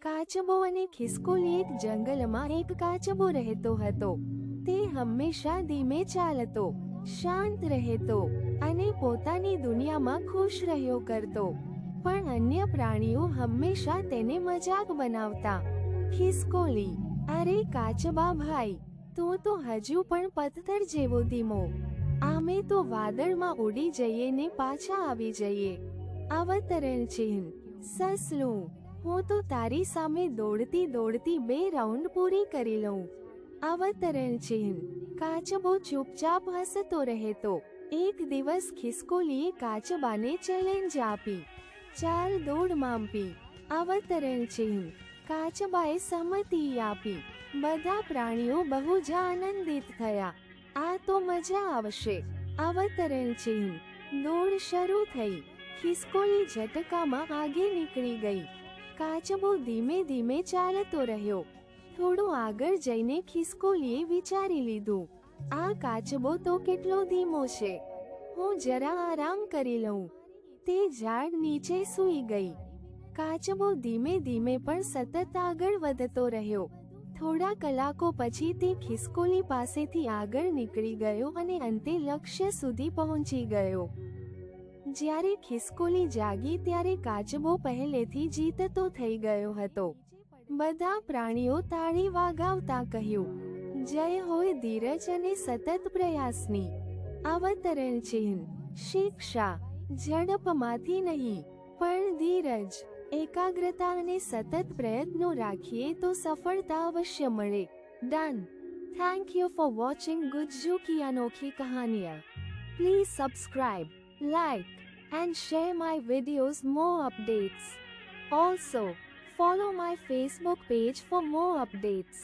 કાચબો અને ખિસકોલી એક જંગલમાં એક કાચબો રહેતો હતો. તે હંમેશા ધીમે ચાલતો, શાંત રહેતો અને પોતાની દુનિયામાં ખુશ રહ્યો કરતો. પણ અન્ય પ્રાણીઓ હંમેશા તેને મજાક બનાવતા. ખિસકોલી: અરે કાચબા ભાઈ, તું તો હજુ પણ પથ્થર જેવો ધીમો. આમે તો વાદળમાં ઉડી જઈએ ને પાછા આવી જઈએ. અવતરણ ચિહ્ન: સસલું: હું તો તારી સામે દોડતી દોડતી 2 રાઉન્ડ પૂરી કરી લઉં. અવતરણ ચિહ્ન: કાચબો ચૂપચાપ હસતો રહેતો. એક દિવસ ખિસકોલીએ કાચબાને ચેલેન્જ આપી. 4 દોડ માપી. અવતરણ ચિહ્ન: કાચબાએ સંમતિ આપી. બધા પ્રાણીઓ બહુ જ આનંદિત થયા. આ તો મજા આવશે. અવતરણ ચિહ્ન: દોડ શરૂ થઈ. ખિસકોલી ઝટકામાં આગે નીકળી ગઈ. કાચબો ધીમે ધીમે ચાલતો રહ્યો. થોડું આગળ જઈને ખિસકોલીએ વિચારી લીધું, આ કાચબો તો કેટલો ધીમો છે. હું જરા આરામ કરી લઉં. તે ઝાડ નીચે સૂઈ ગઈ. કાચબો ધીમે ધીમે પણ સતત આગળ વધતો રહ્યો. થોડા કલાકો પછી તે ખિસકોલી પાસેથી આગળ નીકળી ગયો અને અંતે લક્ષ્ય સુધી પહોંચી ગયો. જ્યારે ખિસકોલી જાગી ત્યારે કાચબો પહેલેથી જીતતો થઈ ગયો હતો. બધા પ્રાણીઓ તાળી વાગાવતા કહ્યું, જય હોય ધીરજ અને સતત પ્રયાસની. અવતરણ ચિહ્ન: શિક્ષા: ઝડપમાંથી નહીં, પણ ધીરજ, એકાગ્રતા અને સતત પ્રયત્નો રાખીએ તો સફળતા અવશ્ય મળે. Done. Thank you for watching Gujju કી અનોખી કહાનિયાँ. Please subscribe, like and share my videos more updates. Also, follow my Facebook page for more updates.